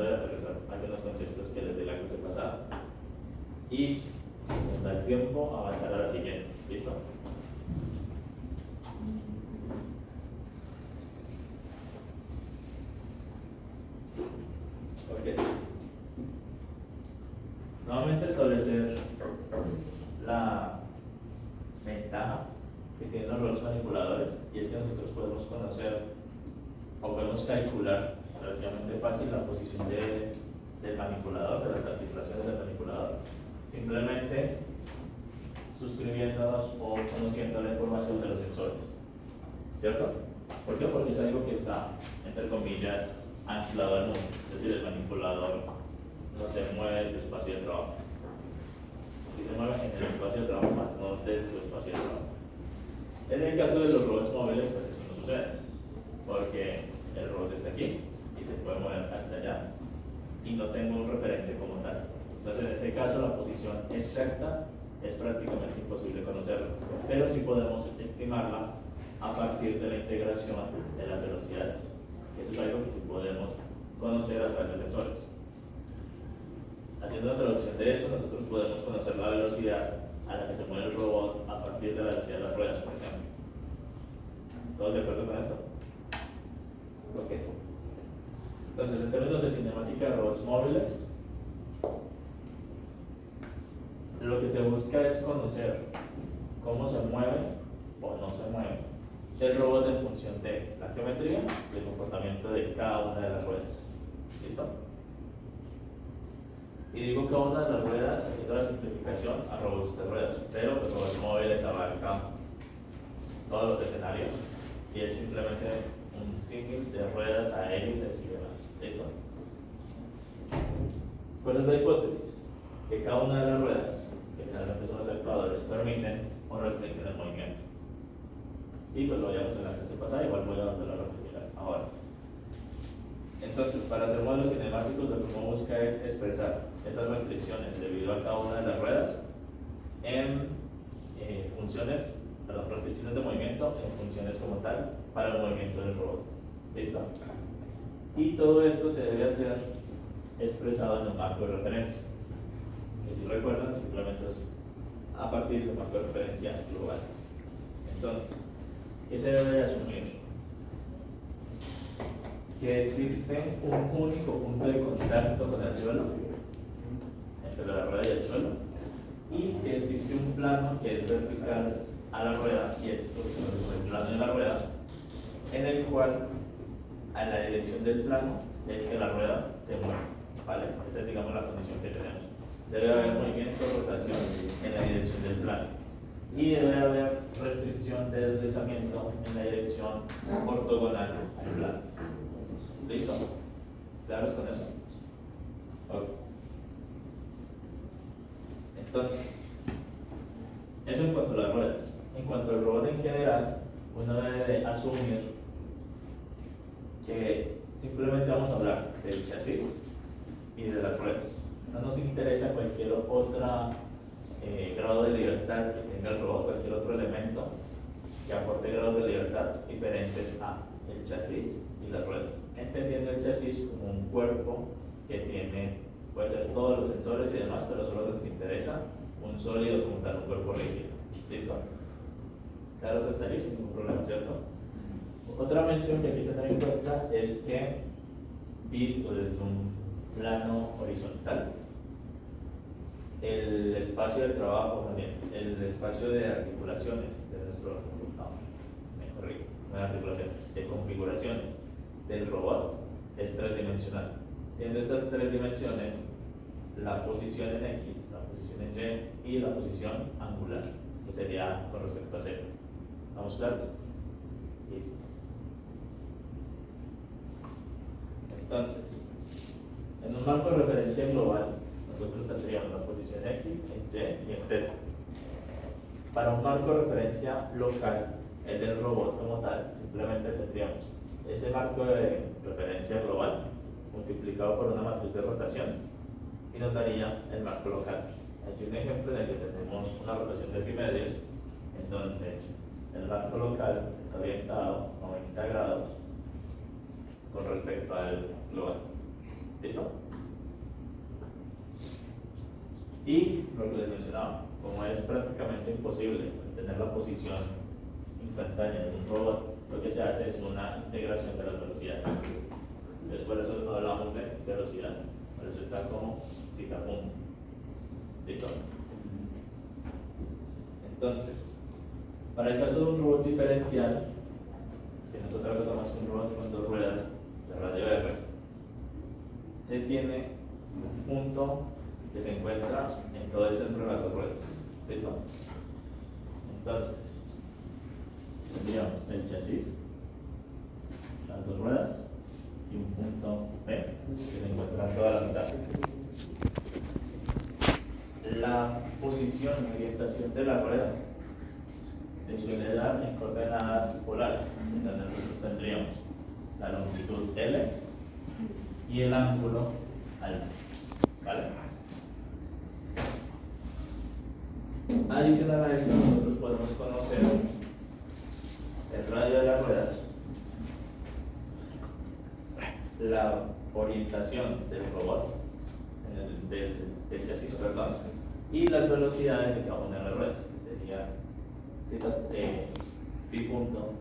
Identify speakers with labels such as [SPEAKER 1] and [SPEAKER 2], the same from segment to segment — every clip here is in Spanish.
[SPEAKER 1] terminando de aterrizar algunos conceptos que les di la clase pasada. Y si nos da el tiempo, avanzar a la siguiente. ¿Listo? Ok. Nuevamente establecer la ventaja que tienen los robots manipuladores, y es que nosotros podemos conocer o podemos calcular relativamente fácil la posición del manipulador, de las articulaciones del manipulador, simplemente suscribiéndonos o conociendo la información de los sensores, ¿cierto? ¿Por qué? Porque es algo que está, entre comillas, anclado al mundo, es decir, el manipulador no se mueve de su espacio de trabajo, sí se mueve en el espacio de trabajo, más no de su espacio de trabajo. En el caso de los robots móviles, pues eso no sucede, porque el robot está aquí y se puede mover hasta allá y no tengo un referente como tal. Entonces, en este caso, la posición exacta es prácticamente imposible conocerla, pero sí podemos estimarla a partir de la integración de las velocidades. Eso es algo que sí podemos conocer a través de sensores. Haciendo la traducción de eso, nosotros podemos conocer la velocidad a la que se mueve el robot a partir de la velocidad de las ruedas, por ejemplo. ¿Todos de acuerdo con esto? Ok. Entonces, en términos de cinemática de robots móviles, lo que se busca es conocer cómo se mueve o no se mueve el robot en función de la geometría y el comportamiento de cada una de las ruedas. ¿Listo? Y digo cada una de las ruedas haciendo la simplificación a robots de ruedas, pero los robots móviles abarcan todos los escenarios y es simplemente un símil de ruedas a hélices y demás. ¿Listo? ¿Cuál es la hipótesis? Que cada una de las ruedas, que generalmente son los actuadores, permiten o restringen el movimiento. Y pues lo veíamos en la clase pasada, igual voy a volver a repetir ahora. Entonces, para hacer modelos cinemáticos, lo que uno busca es expresar esas restricciones debido a cada una de las ruedas en funciones, perdón, restricciones de movimiento en funciones como tal para el movimiento del robot. ¿Listo? Y todo esto se debe hacer expresado en un marco de referencia. Que si recuerdan, simplemente es a partir de un marco de referencia global. Entonces, ¿qué se debe de asumir? Que existe un único punto de contacto con el suelo, entre la rueda y el suelo, y que existe un plano que es vertical a la rueda, y es el plano de la rueda, en el cual a la dirección del plano es que la rueda se mueve, ¿vale? Esa es, digamos, la condición que tenemos. Debe haber movimiento, rotación en la dirección del plano, y debe haber restricción de deslizamiento en la dirección ortogonal al plano. ¿Listo? ¿Claros con eso? Ok. Entonces, eso en cuanto a las ruedas. En cuanto al robot en general, uno debe asumir que simplemente vamos a hablar del chasis y de las ruedas. No nos interesa cualquier otro grado de libertad que tenga el robot, cualquier otro elemento que aporte grados de libertad diferentes a el chasis y las ruedas, entendiendo el chasis como un cuerpo que tiene, puede ser todos los sensores y demás, pero solo nos interesa un sólido como tal, un cuerpo rígido. ¿Listo? Claro, hasta ahí sin ningún problema, ¿cierto? Otra mención que hay que tener en cuenta es que, visto desde un plano horizontal, el espacio de trabajo, más bien, el espacio de articulaciones de nuestro, no de articulaciones, de configuraciones del robot es tridimensional. Siendo estas tres dimensiones, la posición en X, la posición en Y y la posición angular, que sería con respecto a Z. ¿Estamos claros? Listo. Entonces, en un marco de referencia global, nosotros tendríamos la posición X, en Y y en Z. Para un marco de referencia local, el del robot como tal, simplemente tendríamos ese marco de referencia global multiplicado por una matriz de rotación y nos daría el marco local. Aquí un ejemplo en el que tenemos una rotación de epimedios en donde el marco local está orientado 90 grados con respecto al global. ¿Listo? Y lo que les mencionaba, como es prácticamente imposible tener la posición instantánea de un robot, lo que se hace es una integración de las velocidades. Entonces, por eso hablamos de velocidad. Por eso está como cita punto. ¿Listo? Entonces, para el caso de un robot diferencial, que no es otra cosa más que un robot con dos ruedas de radio R, se tiene un punto que se encuentra en todo el centro de las dos ruedas. ¿Listo? Entonces, tendríamos el chasis, las dos ruedas y un punto P que se encuentra en toda la mitad. La posición y orientación de la rueda se suele dar en coordenadas polares, en donde nosotros tendríamos la longitud L y el ángulo alfa. ¿Vale? Adicional a esto, nosotros podemos conocer el radio de las ruedas, la orientación del robot, del chasis, perdón, y las velocidades de cada una de las ruedas, que sería pi punto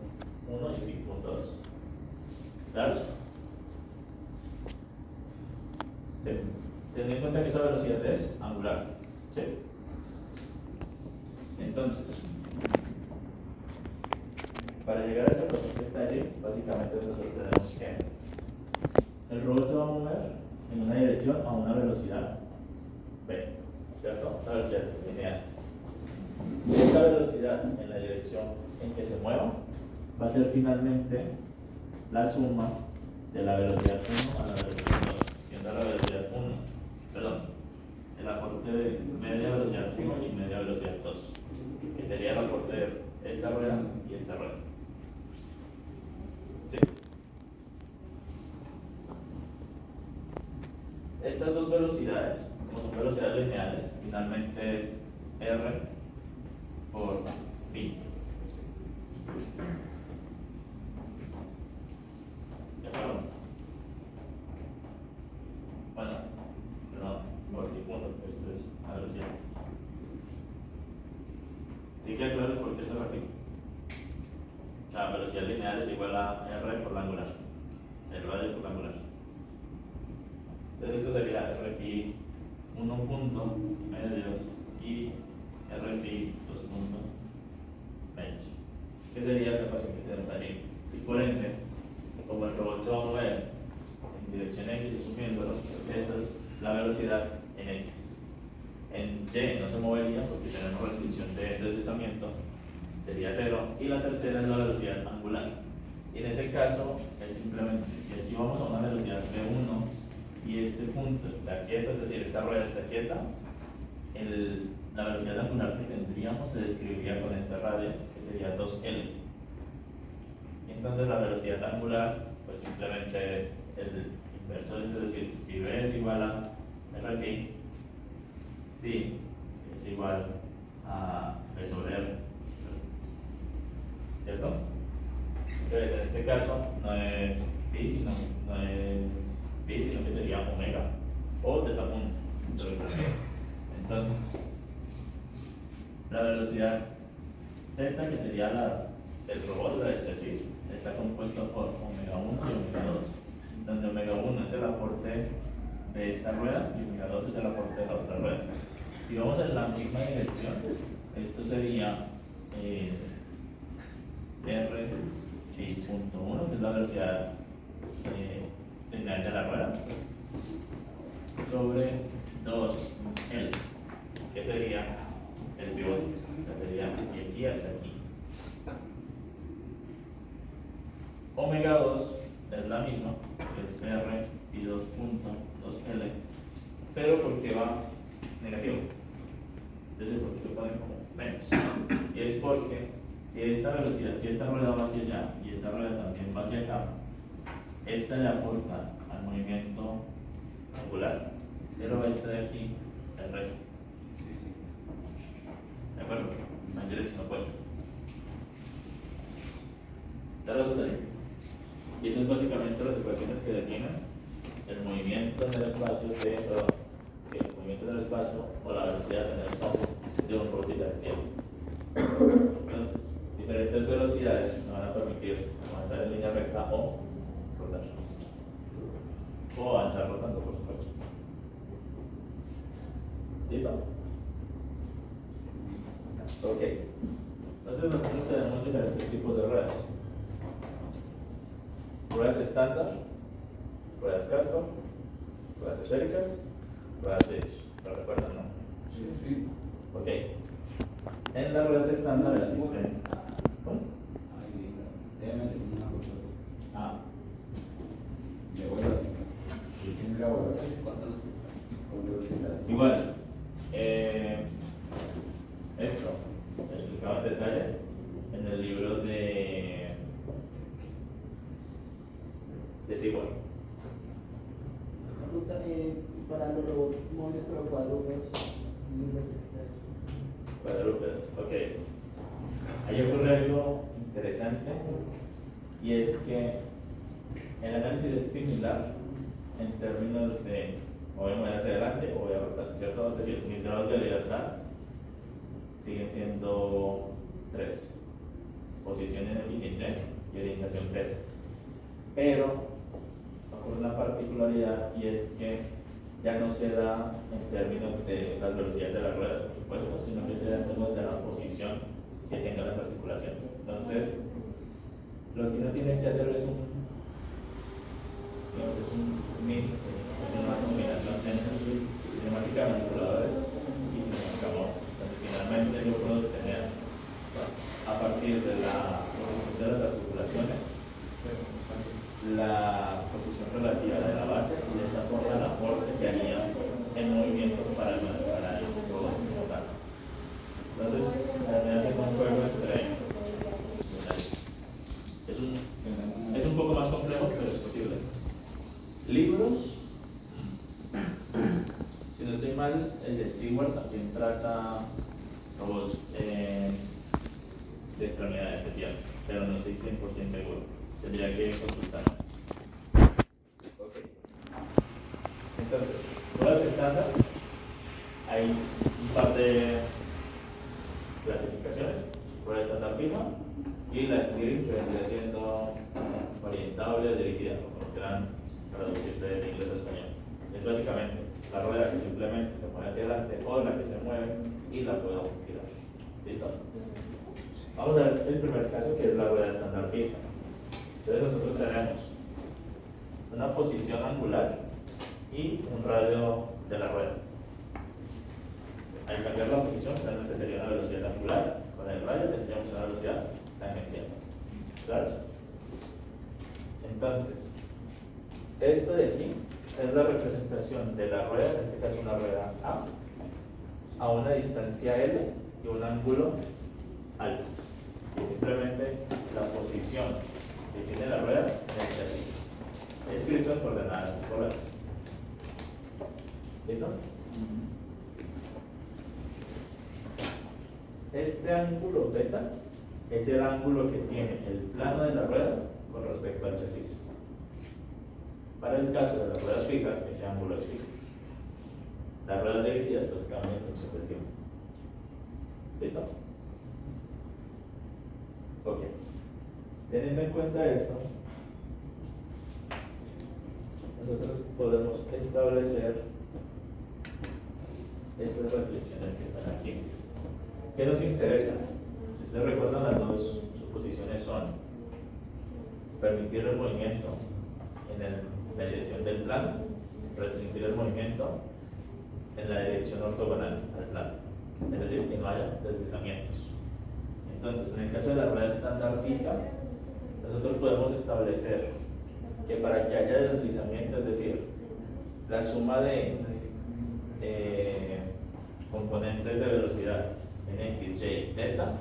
[SPEAKER 1] 1 y pi punto 2. ¿Claro? Sí. Ten en cuenta que esa velocidad es angular. ¿Sí? Entonces, para llegar a esa posición que está allí, básicamente nosotros tenemos que el robot se va a mover en una dirección a una velocidad v, ¿cierto? La velocidad lineal. Esa velocidad en la dirección en que se mueva va a ser finalmente la suma de la velocidad 1 a la velocidad 2, siendo la velocidad 1, perdón, el aporte de media velocidad 1 y media velocidad 2, que sería el aporte de esta rueda y esta rueda. ¿Sí? Estas dos velocidades, como son velocidades lineales, finalmente es R por phi. ¿De acuerdo? Bueno, no, por phi punto, esto es la velocidad. ¿Sí queda claro por qué se repite? La velocidad lineal es igual a R por la angular, el radio por la angular. Entonces esto sería R phi 1 punto medios y R phi 2 punto medios, que sería esa ecuación que tenemos allí. Y por ende, como el robot se va a mover en dirección X asumiéndolo, esta es la velocidad en X. En Y no se movería porque tenemos restricción de deslizamiento, sería 0, y la tercera es la velocidad angular. Y en ese caso es simplemente, si aquí vamos a una velocidad V1 y este punto está quieto, es decir, esta rueda está quieta, la velocidad angular que tendríamos se describiría con esta radio, que sería 2L. Entonces la velocidad angular pues simplemente es el inverso de esto, es decir, si V es igual a R phi, phi es igual a V sobre R, ¿cierto? Entonces en este caso no es phi, sino que sería omega o teta punto sobre R. Entonces la velocidad teta, que sería el robot del chasis, está compuesto por omega 1 y omega 2, donde omega 1 es el aporte de esta rueda y omega 2 es el aporte de la otra rueda. Si vamos en la misma dirección, esto sería R phi punto 1, que es la velocidad lineal de la rueda, sobre 2L, que sería el pivote, que sería de aquí hasta aquí. Omega 2 es la misma, que es R y 2.2L, pero porque va negativo, entonces porque se pone como menos. Y es porque si esta velocidad, si esta rueda va hacia allá y esta rueda también va hacia acá, esta le aporta al movimiento angular, pero esta de aquí el resto. ¿De acuerdo? No hay dirección opuesta. ¿Ya lo gustaría? Y esas son básicamente las ecuaciones que definen el movimiento en el espacio el movimiento en el espacio o la velocidad en el espacio de un robot diferencial. Entonces, diferentes velocidades me van a permitir avanzar en línea recta o rodar. O avanzar rotando, por supuesto. ¿Listo? Ok. Entonces nosotros tenemos diferentes tipos de ruedas. Ruedas estándar, ruedas Castor, ruedas esféricas, ruedas de Ditch. ¿Lo recuerdan, no?
[SPEAKER 2] Sí.
[SPEAKER 1] Ok. En las ruedas estándar existen. ¿Cómo?
[SPEAKER 2] Déjame decir una cosa.
[SPEAKER 1] Ah,
[SPEAKER 2] Le voy a decir. ¿Quién la voy a decir? Con velocidad.
[SPEAKER 1] igual. Esto lo explicaba en detalle en el libro de Seward.
[SPEAKER 3] Ruta para los robots móviles, pero cuadrúpedos.
[SPEAKER 1] Cuadrúpedos, ok. Ahí ocurre algo interesante y es que el análisis es similar en términos de o voy a mover hacia adelante o voy a rotar, ¿cierto? Es decir, mis grados de libertad siguen siendo 3: posición en X y en Y y orientación T. Pero ocurre una particularidad y es que ya no se da en términos de las velocidades de las ruedas, por supuesto, sino que se da en términos de la posición que tengan las articulaciones. Entonces, lo que uno tiene que hacer es un mix, es una combinación entre cinemática de manipuladores y cinemática móvil. Entonces, finalmente yo puedo tener, a partir de la posición de las articulaciones, la posición relativa de la base y de esa forma el aporte que haría en movimiento para el robot como tal. Entonces, también hace un juego entre. Es un poco más complejo, pero es posible. Libros, si no estoy mal, el de Seward también trata robots de extremidades, efectivamente, pero no estoy 100% seguro. Tendría que consultar. Ok. Entonces, ruedas estándar, hay un par de clasificaciones. Rueda estándar fija y la steering, que vendría siendo orientable, dirigida, como quieran traducirse de inglés a español. Es básicamente la rueda que simplemente se mueve hacia adelante o la que se mueve y la puedo girar. ¿Listo? Vamos a ver el primer caso, que es la rueda estándar fija. Entonces nosotros tenemos una posición angular y un radio de la rueda. Al cambiar la posición, realmente sería una velocidad angular. Con el radio tendríamos una velocidad tangencial. ¿Claro? Entonces, esto de aquí es la representación de la rueda, en este caso una rueda a una distancia L y un ángulo alto. Y simplemente la posición que tiene la rueda en el chasis, escrito en coordenadas polares. ¿Listo? Este ángulo beta es el ángulo que tiene el plano de la rueda con respecto al chasis. Para el caso de las ruedas fijas, ese ángulo es fijo. Las ruedas dirigidas pues cambian en función del tiempo. ¿Listo? Ok. Teniendo en cuenta esto, nosotros podemos establecer estas restricciones que están aquí. ¿Qué nos interesa? Si ustedes recuerdan, las dos suposiciones son permitir el movimiento en la dirección del plano, restringir el movimiento en la dirección ortogonal al plano, es decir, que no haya deslizamientos. Entonces, en el caso de la rueda estándar fija, nosotros podemos establecer que para que haya deslizamiento, es decir, la suma de componentes de velocidad en X, Y, Theta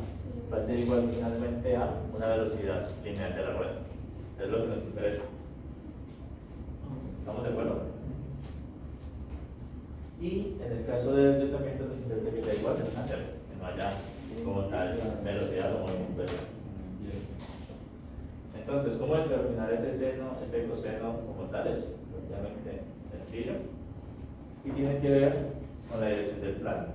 [SPEAKER 1] va a ser igual finalmente a una velocidad lineal de la rueda. Es lo que nos interesa. ¿Estamos de acuerdo? Y en el caso de deslizamiento nos interesa que sea igual a cero, que no haya como tal velocidad o movimiento. Entonces, ¿cómo determinar ese seno, ese coseno como tal? Es relativamente sencillo y tiene que ver con la dirección del plano.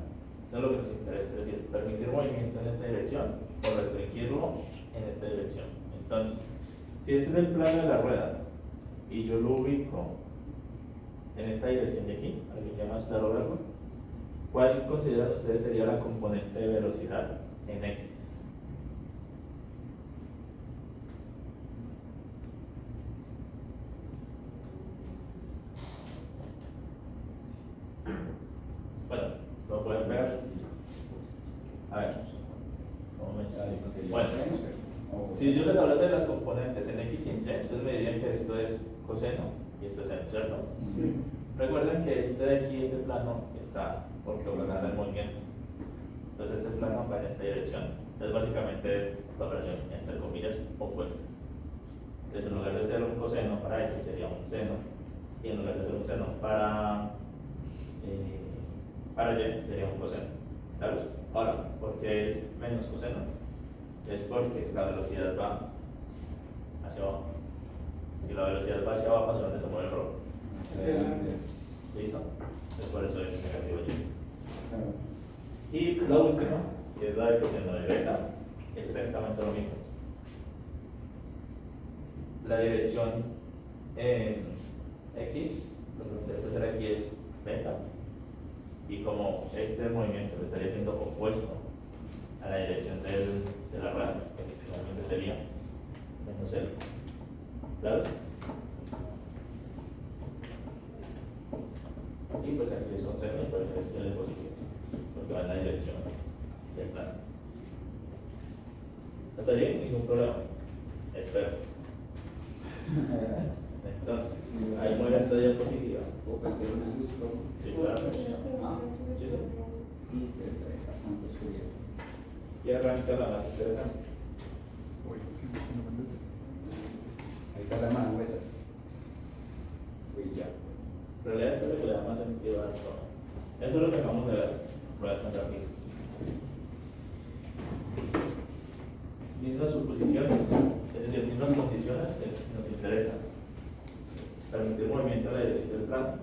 [SPEAKER 1] Eso es lo que nos interesa, es decir, permitir movimiento en esta dirección o restringirlo en esta dirección. Entonces, si este es el plano de la rueda y yo lo ubico en esta dirección de aquí, para que quede más claro verlo, ¿cuál consideran ustedes sería la componente de velocidad en X? Bueno, lo pueden ver. A ver, ¿cómo me explico? Bueno, si yo les hablase de las componentes en X y en Y, ustedes me dirían que esto es coseno y esto es seno, ¿cierto?
[SPEAKER 3] Sí.
[SPEAKER 1] Recuerden que este de aquí, este plano, está ortogonal al movimiento. Entonces este plano va en esta dirección. Entonces básicamente es la operación entre comillas opuesta. Entonces en lugar de ser un coseno para X sería un seno. Y en lugar de ser un seno para Y sería un coseno. ¿Claro? Ahora, ¿por qué es menos coseno? Es porque la velocidad va hacia abajo. Si la velocidad va hacia abajo, ¿hacia dónde se mueve el rojo? ¿Listo? Entonces por eso es negativo Y. Y la última, que es la de coseno de beta, es exactamente lo mismo. La dirección en X, lo que me interesa hacer aquí es beta. Y como este movimiento le estaría siendo opuesto a la dirección de la rueda, que finalmente sería menos L. ¿Claro? Y pues aquí es con seno, pero es L positivo, porque va en la dirección del plano. ¿Hasta ahí? Ningún problema. Espero. Entonces, ahí muere esta diapositiva. Sí, claro. Sí, sí. Y arranca la más interesante.
[SPEAKER 2] Ahí está la mano esa. Uy, ya.
[SPEAKER 1] En realidad esto es lo que le da más sentido a todo. Eso es lo que acabamos de ver. Ruedas contrarreloj. Mismas suposiciones, es decir, mismas condiciones que nos interesan. Permitir movimiento en la dirección del plano,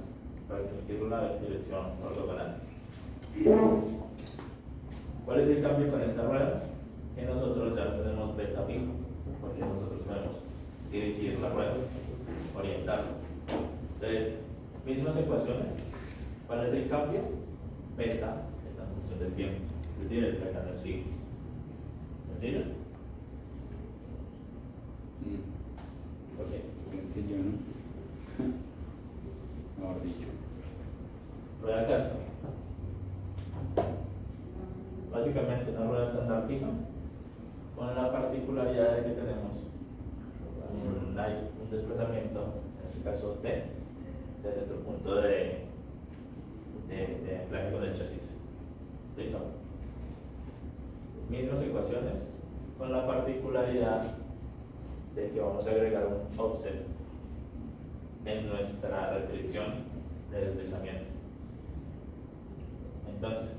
[SPEAKER 1] restringirlo en la dirección ortogonal. ¿Cuál es el cambio con esta rueda? Que nosotros ya tenemos beta fijo, porque nosotros podemos dirigir la rueda, orientarla. Entonces, mismas ecuaciones. ¿Cuál es el cambio? Beta está en función del tiempo, es decir, el beta no es fijo. ¿Sencillo? Ok.
[SPEAKER 2] Sencillo, ¿no? Mejor dicho.
[SPEAKER 1] Rueda Castro. Básicamente una rueda estándar fija, con la particularidad de que tenemos un desplazamiento, en este caso T, de nuestro punto de anclaje con el chasis. ¿Listo? Mismas ecuaciones, con la particularidad de que vamos a agregar un offset en nuestra restricción de deslizamiento. Entonces,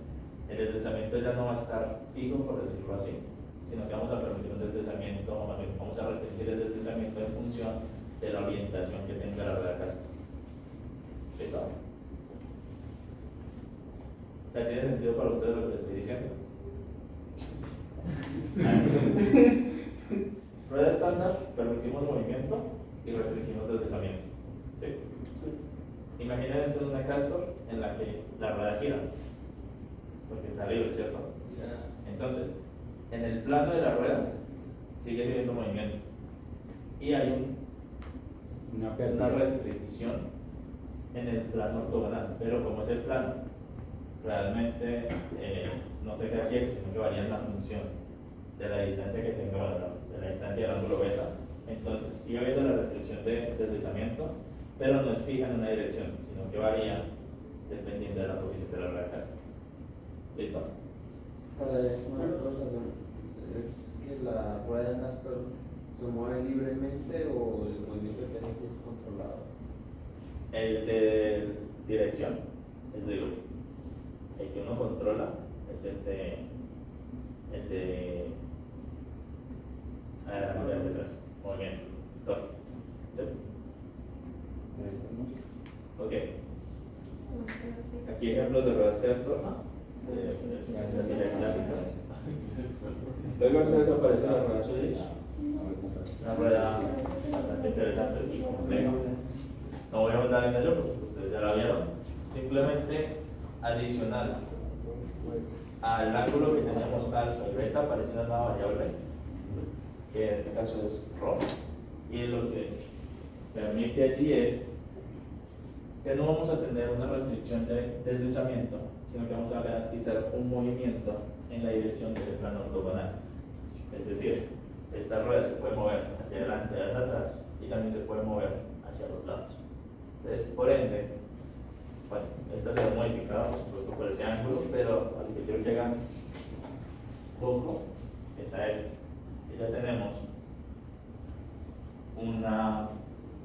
[SPEAKER 1] el deslizamiento ya no va a estar fijo, por decirlo así, sino que vamos a permitir un deslizamiento, vamos a restringir el deslizamiento en función de la orientación que tenga la rueda Castro. ¿Listo? O sea, ¿tiene sentido para ustedes lo que les estoy diciendo? Rueda estándar, permitimos movimiento y restringimos deslizamiento. ¿Sí? Sí. Imaginen esto en una Castor en la que la rueda gira, porque está libre, ¿cierto? Entonces, en el plano de la rueda sigue habiendo movimiento y hay una restricción en el plano ortogonal, pero como es el plano, realmente no se queda quieto, sino que varía en la función de la distancia que tenga, de la distancia del ángulo beta. Entonces, sigue habiendo la restricción de deslizamiento, pero no es fija en una dirección, sino que varía dependiendo de la posición de la rueda Castro. ¿Listo?
[SPEAKER 3] Para una cosa, ¿es que la rueda de Castor se mueve libremente o el movimiento que hace es controlado?
[SPEAKER 1] El de dirección es libre. El que uno controla es el de movimiento. ¿Sí? Ok. Aquí ejemplos de ruedas Castor, la silla clásica. Luego entonces aparece la rueda Swedish, una rueda bastante interesante y compleja. No voy a ahondar en ello porque ustedes ya la vieron. Simplemente adicional al ángulo que teníamos alfa y beta aparece una nueva variable, que en este caso es ρ, y lo que permite allí es que no vamos a tener una restricción de deslizamiento, sino que vamos a garantizar un movimiento en la dirección de ese plano ortogonal. Es decir, esta rueda se puede mover hacia adelante y hacia atrás, y también se puede mover hacia los lados. Entonces, por ende, bueno, esta se ha modificado, por supuesto, por ese ángulo, pero a lo que quiero que hagan poco es a eso. Y ya tenemos una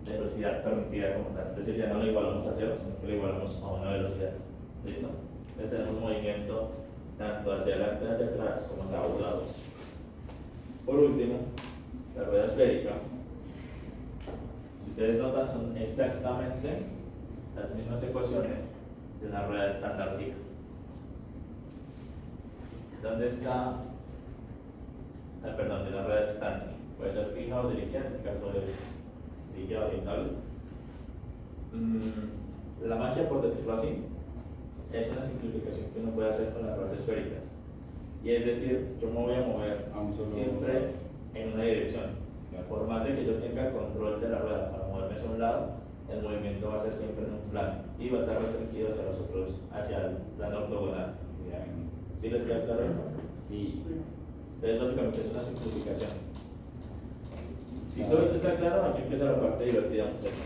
[SPEAKER 1] velocidad permitida como tal. Es decir, ya no lo igualamos a cero, sino que lo igualamos a una velocidad. ¿Listo? Entonces tenemos movimiento tanto hacia adelante, hacia atrás, como hacia los lados. Por último, la rueda esférica. Si ustedes notan, son exactamente las mismas ecuaciones de una rueda estándar fija. ¿Dónde está? Perdón, de la rueda estándar. Puede ser fija o dirigida, en este caso es dirigida orientable. La magia, por decirlo así, es una simplificación que uno puede hacer con las ruedas esféricas. Y es decir, yo me voy a mover siempre en una dirección. Por más de que yo tenga control de la rueda para moverme hacia un lado, el movimiento va a ser siempre en un plano y va a estar restringido hacia los otros, hacia el plano ortogonal. ¿Sí les queda claro esto? Y entonces básicamente es una simplificación. Si todo esto está claro, aquí empieza la parte divertida, muchachos.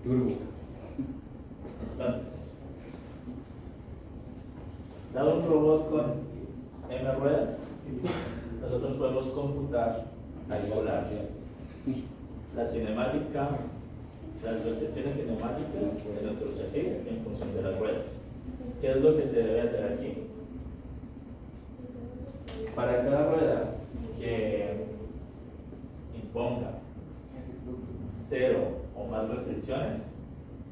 [SPEAKER 2] Turbo.
[SPEAKER 1] Entonces, dado un robot con m ruedas, nosotros podemos computar al volar la cinemática, las restricciones cinemáticas de nuestro chasis en función de las ruedas. ¿Qué es lo que se debe hacer aquí? Para cada rueda que imponga 0 o más restricciones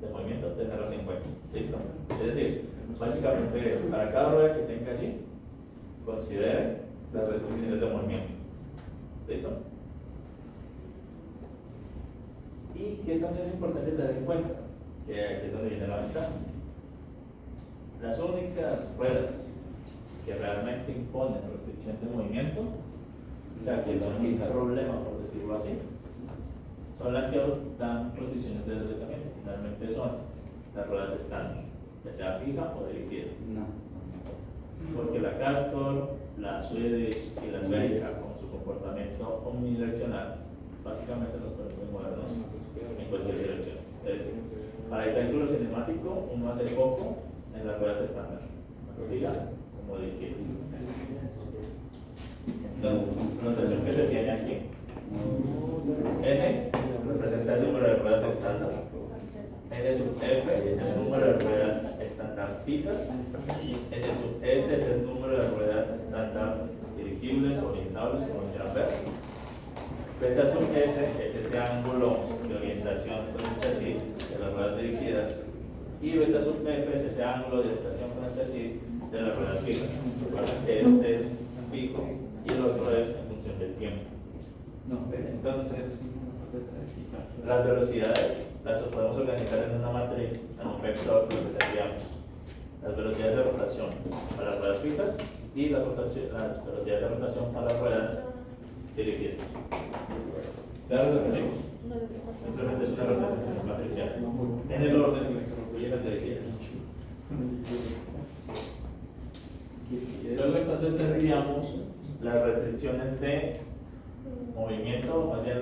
[SPEAKER 1] de movimiento, tenerlas en cuenta. ¿Listo? Es decir, básicamente es, para cada rueda que tenga allí, considere las restricciones de movimiento. ¿Listo? Y que también es importante tener en cuenta, que aquí es donde viene la ventaja. Las únicas ruedas que realmente imponen restricción de movimiento, o sea, que son un problema, por decirlo así, son las que dan restricciones de deslizamiento. Finalmente son las ruedas estándar, ya sea fija o dirigida. Porque la Castor, la Swedish y la esférica, con su comportamiento omnidireccional, básicamente nos permiten movernos en cualquier dirección. Es decir, para el cálculo cinemático, uno hace foco en las ruedas estándar, tanto fija como dirigida. Entonces, la notación que se tiene aquí: N representa el número de ruedas estándar, N sub F es el número de ruedas estándar fijas, N sub S es el número de ruedas estándar dirigibles o orientables, como quieran ver. Beta sub S es ese ángulo de orientación con el chasis de las ruedas dirigidas, y beta sub F es ese ángulo de orientación con el chasis de las ruedas fijas. Recuerden que este es fijo y el otro es en función del tiempo. Entonces, las velocidades las podemos organizar en una matriz, en un vector que tendríamos las velocidades de rotación para las ruedas fijas y las velocidades de rotación para las ruedas dirigidas. ¿Claro lo tenemos? Simplemente es una representación matricial en el orden que incluye las dirigidas. Luego entonces tendríamos las restricciones de movimiento, más bien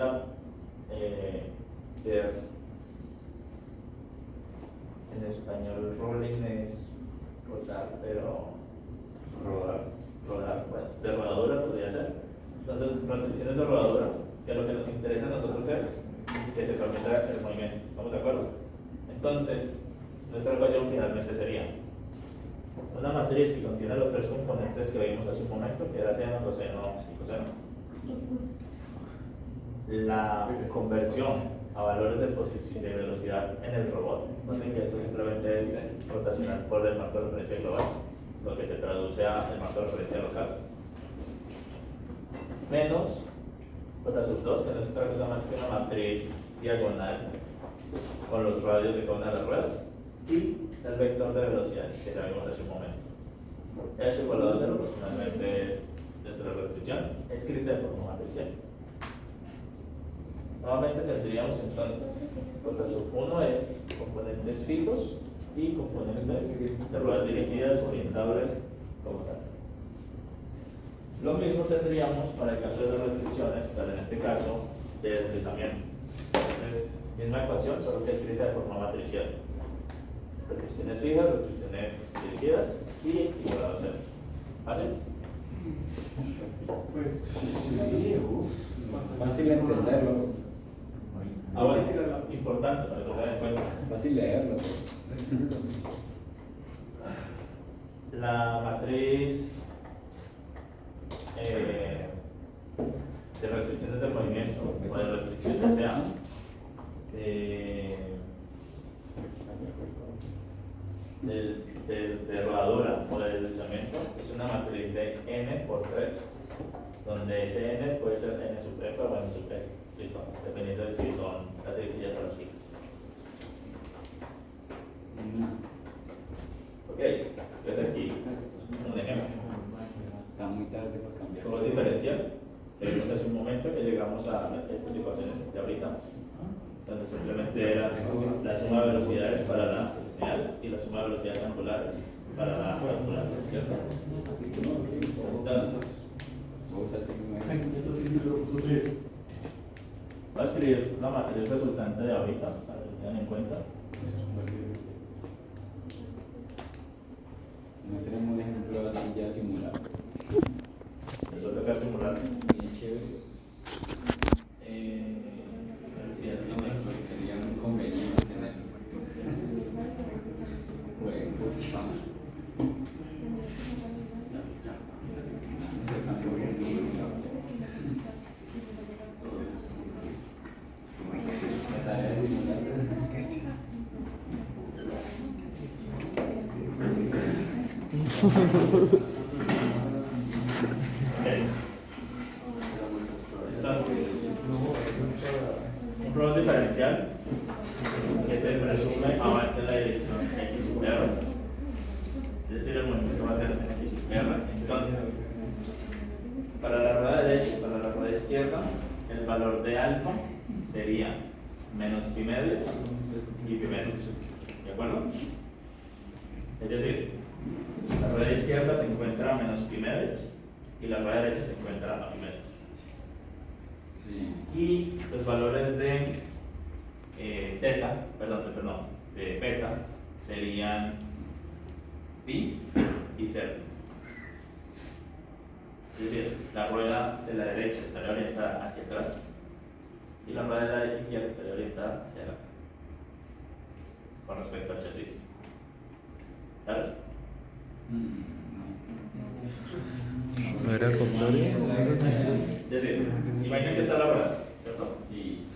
[SPEAKER 1] en español rolling es rotar, pero rodar, bueno, de rodadura podría ser. Entonces, restricciones de rodadura, que lo que nos interesa a nosotros es que se permita el movimiento. ¿Estamos de acuerdo? Entonces, nuestra ecuación finalmente sería una matriz que contiene los tres componentes que vimos hace un momento, que era seno, coseno y coseno. La conversión a valores de velocidad pensar en el robot. Noten que esto simplemente es rotacional por el marco de referencia global, lo que se traduce a el marco de referencia local. Menos J sub 2, que no es otra cosa más que una matriz diagonal con los radios de cada una de las ruedas, y el vector de velocidades que ya vimos hace un momento. Eso igualado a 0, pues finalmente es nuestra restricción escrita de forma matricial. Nuevamente tendríamos entonces J sub 1 es componentes fijos y componentes de ruedas dirigidas orientables como tal. Lo mismo tendríamos para el caso de las restricciones, pero en este caso de deslizamiento. Entonces, misma ecuación, solo que escrita de forma matricial. Restricciones fijas, restricciones dirigidas y igualado a 0. ¿Fácil?
[SPEAKER 2] Fácil entenderlo.
[SPEAKER 1] Ah, bueno, importante para que lo tengan en cuenta.
[SPEAKER 2] Fácil leerlo.
[SPEAKER 1] La matriz de restricciones del movimiento o de restricciones sea de rodadura o de deslizamiento es una matriz de n por 3, donde ese n puede ser n sub f o n sub s, listo, dependiendo de si son las directivas o las fijas. Ok, entonces aquí un ejemplo.
[SPEAKER 2] Está muy tarde para cambiar.
[SPEAKER 1] Como diferencial, que vimos hace un momento que llegamos a estas ecuaciones de ahorita, donde simplemente era la suma de velocidades para la lineal y la suma de velocidades angulares para la angular. Entonces, voy a escribir la matriz resultante de ahorita, para que tengan en cuenta.
[SPEAKER 2] No tenemos un ejemplo así ya simulado.
[SPEAKER 1] Les voy a tocar simular.
[SPEAKER 2] Bien chévere. Sería muy conveniente tenerlo. Bueno, chao. La tarea de simular.
[SPEAKER 1] Entonces, un problema diferencial que se presume avance en la dirección x sub r, es decir, el movimiento va a ser en x sub r. Entonces, para la rueda derecha y para la rueda izquierda, el valor de alfa sería menos pi medio y pi menos. ¿De acuerdo? Es decir, la rueda izquierda se encuentra a menos pi medios y la rueda derecha se encuentra a pi medios.
[SPEAKER 2] Sí.
[SPEAKER 1] Y los valores de de beta serían pi y 0. Es decir, la rueda de la derecha estaría orientada hacia atrás y la rueda de la izquierda estaría orientada hacia adelante con respecto al chasis. ¿Sabes?
[SPEAKER 4] ¿No era el contrario?
[SPEAKER 1] Es decir, imaginen que está la rueda, ¿cierto? Y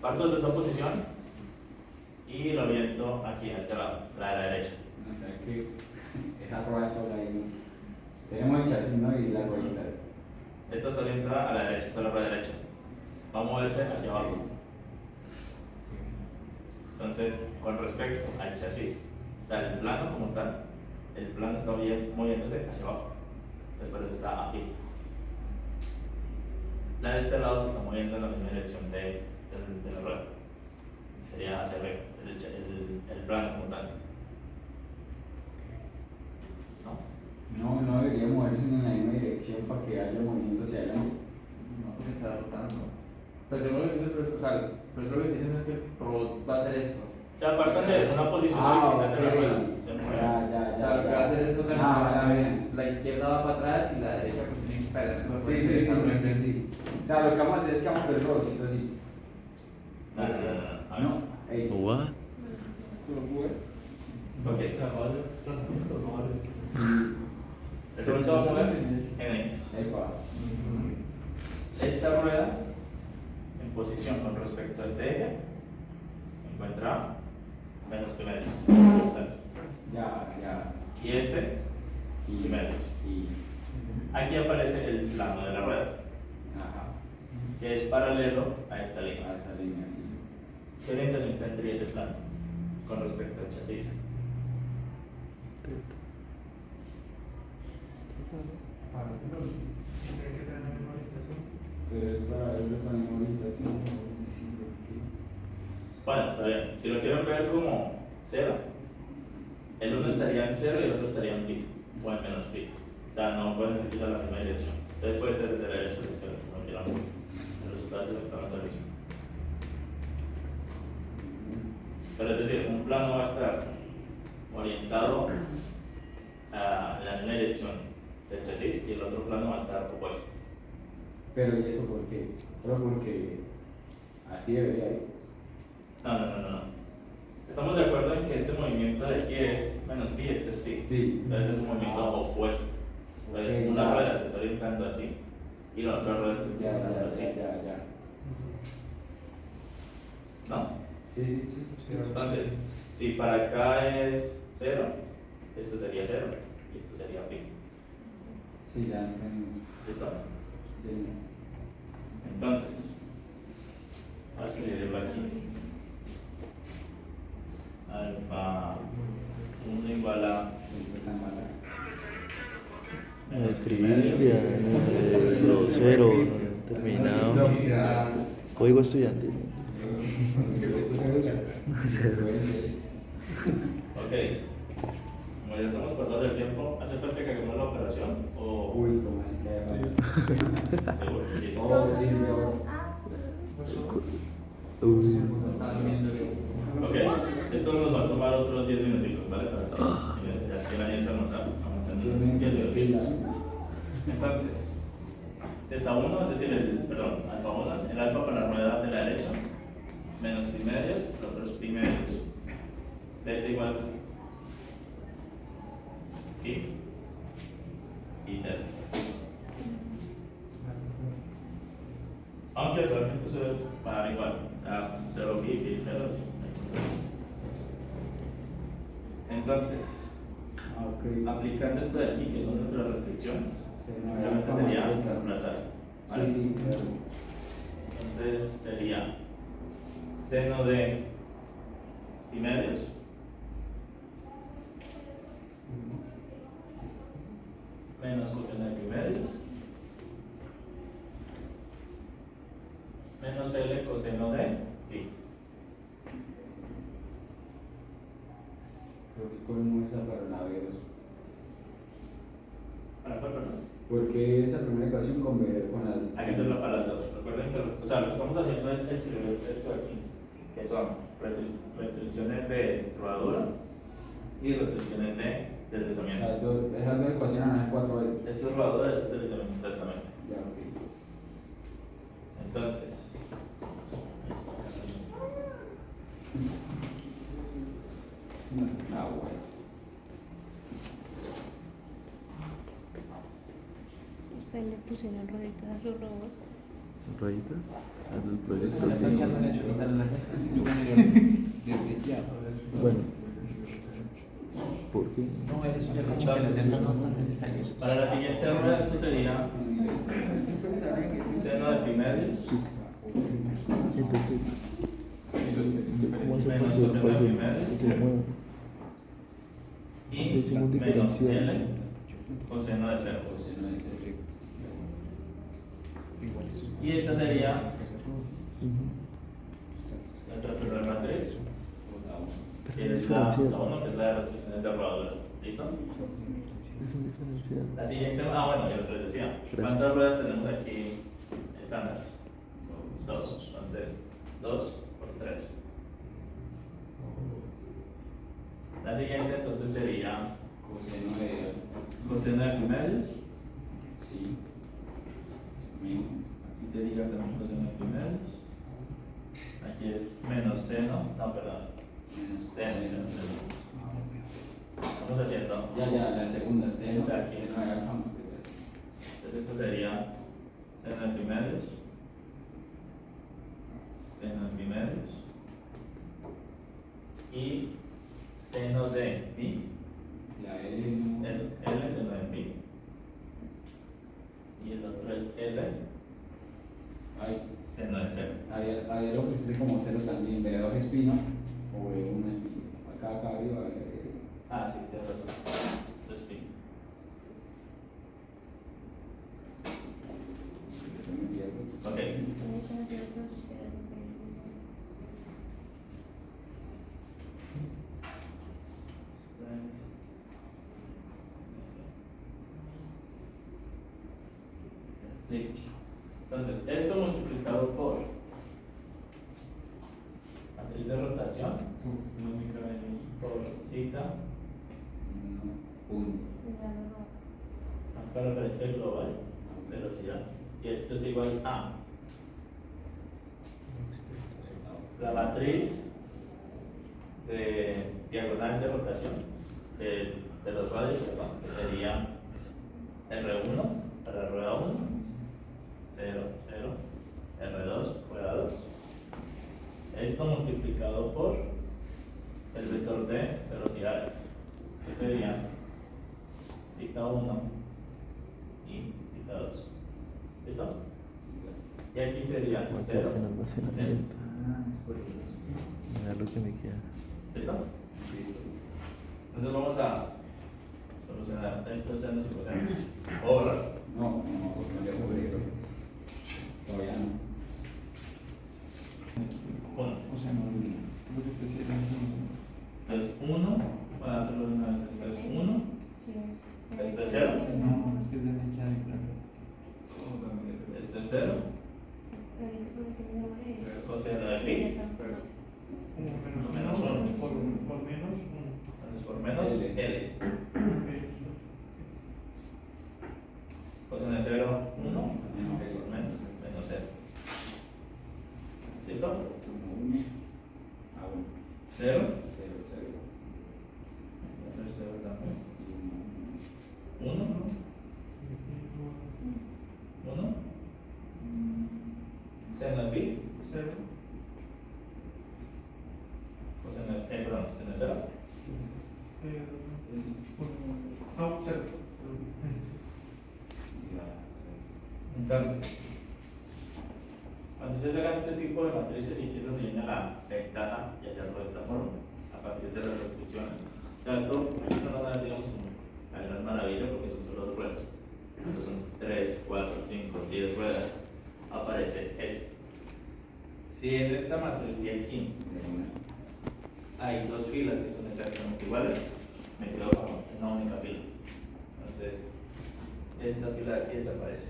[SPEAKER 1] parto desde esa posición y lo oriento aquí, a este lado, la de la derecha.
[SPEAKER 2] O sea que esa rueda sola ahí. Tenemos el chasis, ¿no? Y las rueditas.
[SPEAKER 1] Esta se orienta a la derecha, esta es la rueda derecha. Va a moverse hacia abajo. Entonces, con respecto al chasis, o sea, el plano como tal, el plano está moviéndose hacia abajo. Entonces, por eso está aquí. La de este lado se está moviendo en la misma dirección de la rueda. Sería hacia arriba, el plano como tal. ¿No?
[SPEAKER 2] No debería moverse en la misma dirección para que haya movimiento hacia adelante.
[SPEAKER 3] No, porque está rotando. Pues según lo que dice el profesor, pues lo que estoy diciendo es que el robot va a hacer esto.
[SPEAKER 1] O sea, apartan de una posición horizontal de la rueda. Se mueve.
[SPEAKER 3] O sea, lo que va a hacer es organizar. La izquierda va para atrás y la derecha pues tiene que estar adelante.
[SPEAKER 2] Sí. O sea, lo que vamos a hacer es que vamos a ver el robotcito así.
[SPEAKER 1] No.
[SPEAKER 2] Ey.
[SPEAKER 4] What?
[SPEAKER 1] Ok. El robot se va a mover en X.
[SPEAKER 2] Epa.
[SPEAKER 1] Esta rueda, en posición con respecto a este eje, se encuentra y este y medios.
[SPEAKER 2] Y,
[SPEAKER 1] Aquí aparece el plano de la rueda,
[SPEAKER 2] ajá,
[SPEAKER 1] que es paralelo a esta
[SPEAKER 2] a
[SPEAKER 1] línea.
[SPEAKER 2] esa línea, sí.
[SPEAKER 1] ¿Qué orientación tendría ese plano con respecto al chasis?
[SPEAKER 2] Pero es para verlo con la orientación. Sí, porque.
[SPEAKER 1] Bueno, está bien. Si lo quieren ver como cero, el uno estaría en cero y el otro estaría en pi, o en menos pi. O sea, no pueden necesitar la misma dirección. Entonces puede ser de derecha o de izquierda, como quieran. El resultado es exactamente el mismo. Pero es decir, un plano va a estar orientado a la misma dirección del chasis y el otro plano va a estar opuesto.
[SPEAKER 2] Pero ¿y eso por qué? Solo porque así debería ir.
[SPEAKER 1] No. Estamos de acuerdo en que este movimiento de aquí es menos pi, este es pi.
[SPEAKER 2] Sí.
[SPEAKER 1] Entonces es un movimiento opuesto. Entonces
[SPEAKER 2] Ok,
[SPEAKER 1] una
[SPEAKER 2] ya.
[SPEAKER 1] rueda se está orientando así y la otra rueda se está
[SPEAKER 2] Ya,
[SPEAKER 1] orientando así.
[SPEAKER 2] ya.
[SPEAKER 1] ¿No?
[SPEAKER 2] Sí.
[SPEAKER 1] Entonces, si para acá es 0, esto sería 0 y esto sería pi.
[SPEAKER 2] Sí, ya entendí.
[SPEAKER 1] ¿Listo?
[SPEAKER 2] Sí.
[SPEAKER 1] Entonces, vamos a escribirlo aquí. Alfa 1 igual a
[SPEAKER 2] Siempre está mala.
[SPEAKER 4] Me escribiste, grosero, terminado. Código estudiantil.
[SPEAKER 1] Ok, como ya estamos pasados del tiempo, ¿hace falta que hagamos la operación? ¿O
[SPEAKER 2] Uy, ¿cómo así que hay?
[SPEAKER 1] seguro? Listo.
[SPEAKER 2] Oh, sí, veo.
[SPEAKER 1] Ok, esto nos va a tomar otros 10 minutitos, ¿vale? Para que ya quieran irse a montar, a 10 minutitos. Entonces, teta 1, es decir, alfa 1, el alfa para la rueda de la derecha, menos pi medios, el otro es pi medios. Beta igual pi y 0. Aunque realmente eso va a dar igual, o sea, 0 pi y 0. Entonces, aplicando esto de aquí, que son nuestras restricciones, realmente sería reemplazar. ¿Vale?
[SPEAKER 2] Sí, claro.
[SPEAKER 1] Entonces sería seno de pi medios menos coseno de pi medios menos L coseno de pi.
[SPEAKER 2] ¿Cómo esa para la B2?
[SPEAKER 1] ¿Para cuál, perdón?
[SPEAKER 2] Porque esa primera ecuación con B con las.
[SPEAKER 1] Hay que hacerlo para las dos. Recuerden que lo que estamos haciendo es escribir esto aquí, que son restricciones de rodadura y restricciones de deslizamiento.
[SPEAKER 2] Esas dos ecuaciones van a 4 veces.
[SPEAKER 1] Esto es rodadura, esto es deslizamiento, exactamente.
[SPEAKER 2] Ya, ok.
[SPEAKER 1] Entonces,
[SPEAKER 2] Unas aguas.
[SPEAKER 5] Usted le pusieron rueditas a su robot.
[SPEAKER 4] ¿Ruedita? Al proyecto,
[SPEAKER 2] Ya
[SPEAKER 4] sí.
[SPEAKER 2] no le he hecho quitar la desde ya.
[SPEAKER 4] Bueno. ¿Por qué?
[SPEAKER 2] No, eso ya como
[SPEAKER 1] Entonces,
[SPEAKER 2] que no tan necesario.
[SPEAKER 1] para la siguiente rueda esto sería seno de pi medios
[SPEAKER 4] Entonces, ¿cómo hace
[SPEAKER 1] menos
[SPEAKER 4] para que
[SPEAKER 1] coseno de pi medios
[SPEAKER 4] se mueva?
[SPEAKER 1] y
[SPEAKER 4] Sí, hicimos
[SPEAKER 1] menos
[SPEAKER 4] diferencias.
[SPEAKER 1] L coseno de 0. Y esta sería nuestra primera matriz, que es la 1, que es la de restricciones de rodadura. ¿Listo?
[SPEAKER 4] Es un diferencial.
[SPEAKER 1] La siguiente, bueno, ya les decía, ¿cuántas ruedas tenemos aquí estándar? 2, entonces 2 por 3. La siguiente entonces sería coseno de pi medios.
[SPEAKER 2] Sí.
[SPEAKER 1] Aquí sería también coseno de pi medios. Aquí es menos seno, no, perdón, seno. Estamos haciendo.
[SPEAKER 2] Ya, la segunda, seno.
[SPEAKER 1] Está aquí.
[SPEAKER 2] Seno de alfa.
[SPEAKER 1] Entonces esto sería seno de pi medios, seno de pi medios y seno de pi
[SPEAKER 2] La L no.
[SPEAKER 1] Eso, L se mueve en pi. Y el otro es L,
[SPEAKER 2] Ahí,
[SPEAKER 1] seno de cero.
[SPEAKER 2] ahí lo pusiste como cero también. B2 es pi, ¿no? O B1 es pi. Acá arriba.
[SPEAKER 1] Ah, sí, tienes razón. Esto es pi.
[SPEAKER 2] Se me pierde.
[SPEAKER 1] Ok. Listo. Entonces, esto multiplicado por matriz de rotación, por zeta,
[SPEAKER 2] Punto.
[SPEAKER 1] para referencia global, velocidad, y esto es igual a la matriz de diagonal de rotación de los radios, perdón, que sería R1 para rueda 1, 0, 0, R2, rueda 2. Esto multiplicado por el vector de velocidades, que sería zeta 1 y zeta 2. ¿Listo? Y aquí sería 0,
[SPEAKER 4] Marcarse en
[SPEAKER 1] 0.
[SPEAKER 4] almacenamiento. Mira lo que me queda.
[SPEAKER 1] ¿Listo? Entonces vamos a solucionar estos senos y cosenos. Ahora,
[SPEAKER 2] No, ya sobre eso. Todavía no.
[SPEAKER 1] 1.
[SPEAKER 2] O sea, no.
[SPEAKER 1] Esto es 1. Para hacerlo de una vez, esto es 1. Esto es 0. Esto es 0. Coseno de pi. Menos 1. Entonces por menos L. Coseno de 0, 1. Por menos 0. ¿Listo? 0. 0 también. 1. 1. Seno de pi. 0. Coseno de perdón, seno de 0. Entonces, cuando ustedes hagan este tipo de matrices, y aquí es donde viene la ventaja y hacerlo de esta forma, a partir de las restricciones. O sea, esto no lo da, digamos, como la gran maravilla porque son solo 2 ruedas. Entonces son 3, 4, 5, 10 ruedas. Aparece esto. Si en esta matriz de aquí hay 2 filas que son exactamente iguales, me quedo con una única fila. Entonces, esta fila de aquí desaparece.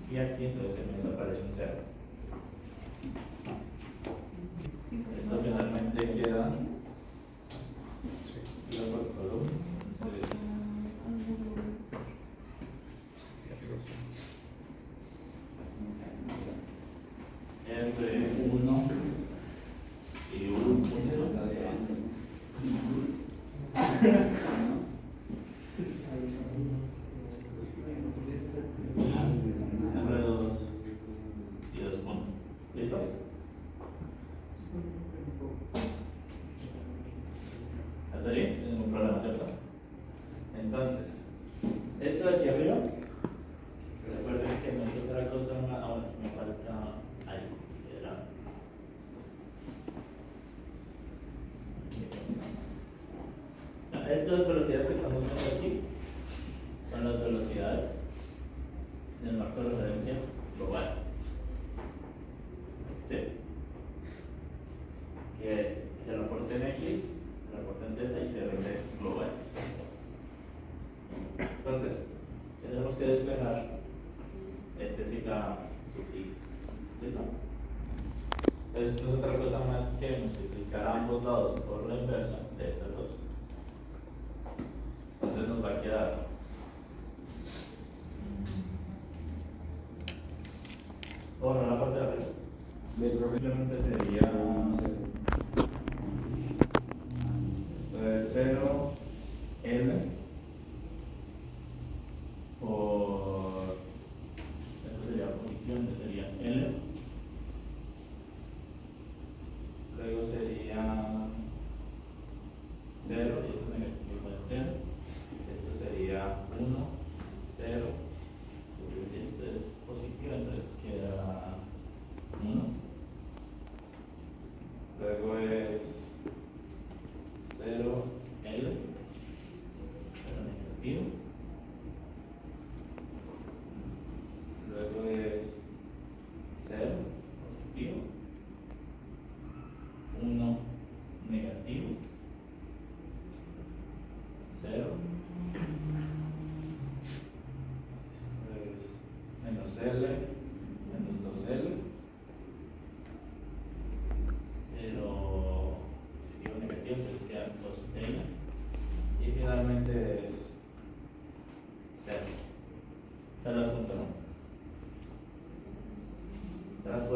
[SPEAKER 1] Y aquí entonces se me desaparece un 0. Esto finalmente queda por columna. Entre 1 y 1 punto. R2 y 2 puntos. ¿Listo? ¿Hasta allí? Sin ningún problema, ¿cierto? Entonces, esto de aquí arriba, recuerden que no es otra cosa, ahora me falta algo. Era estas velocidades que estamos viendo aquí son las velocidades del marco de referencia global. ¿Sí? Que se reporta en X, se reporta en teta y se vende globales. Entonces, tenemos que despejar este zeta sub i. ¿Listo? Entonces, no es otra cosa más que multiplicar ambos lados por la inversa de estas dos. Entonces nos va a quedar ahora la parte de arriba. Simplemente sería esto es 0 L por esto sería posición, que sería L, luego sería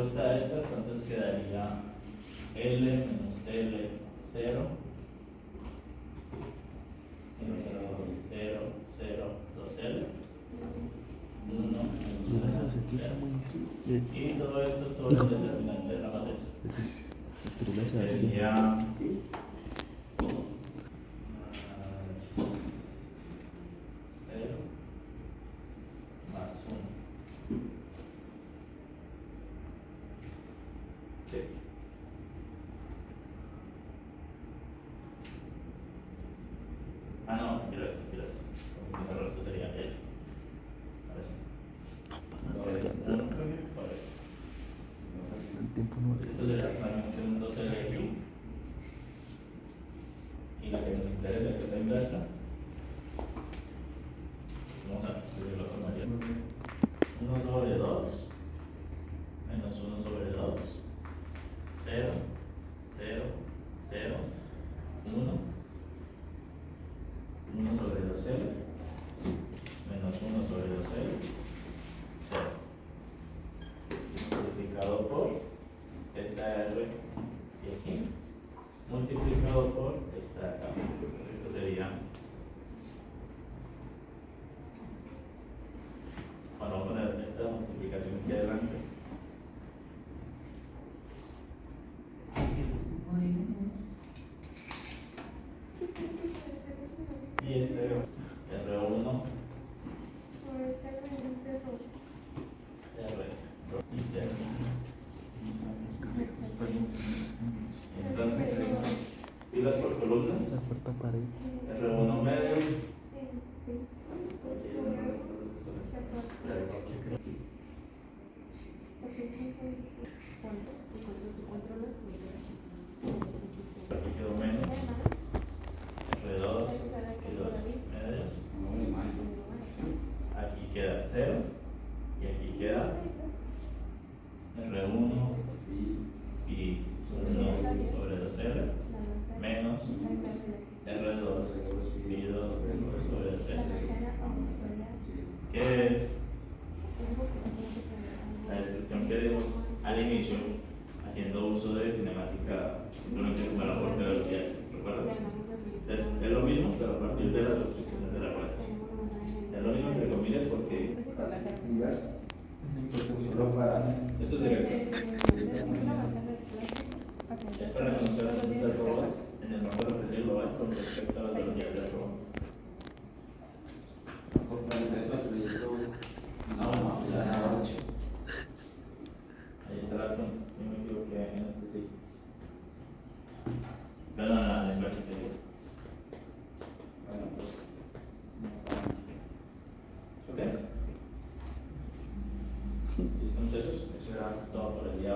[SPEAKER 1] respuesta a esta, entonces quedaría L menos L 0. 0, 0, 2L. 1 menos 0. Y todo esto sobre el determinante de la matriz. Sería 0 más 1. Sí. Ah, no, mentiras. Como error, esto sería L. Ahora sí. Ahora es 1. Esto sería realmente un 2L aquí. Y la que nos interesa, que es la inversa. Vamos a escribirlo con mayor. 1 sobre 2 menos 1 sobre 2. 0, 0, 0, 1. 1 sobre 2L menos 1 sobre 2L, 0. Multiplicado por esta R y aquí, multiplicado por esta acá. Esto sería, bueno, vamos a poner esta multiplicación aquí adelante. Y este R1 R y 0. Entonces, filas por columnas. R1 medio. Aquí quedó menos. R2 y 2 medios. Aquí queda 0 y aquí queda R1 y 1 sobre 2L menos R2 y 2 sobre 2L. ¿Qué es? La descripción que dimos al inicio, haciendo uso de cinemática, simplemente como el aporte de velocidades, ¿recuerdan? Entonces, es lo mismo, pero a partir de las restricciones de las ruedas. Es lo mismo entre comillas porque
[SPEAKER 2] Solo para.
[SPEAKER 1] esto es directo. Es para conocer las velocidades del robot en el marco de referencia global con respecto a las velocidades del robot. No, ahí está la razón. Si me equivoqué en este sí. Pero no, la inversa.
[SPEAKER 2] Bueno, pues.
[SPEAKER 1] ¿Ok? ¿Listo, muchachos? Eso era todo por el día.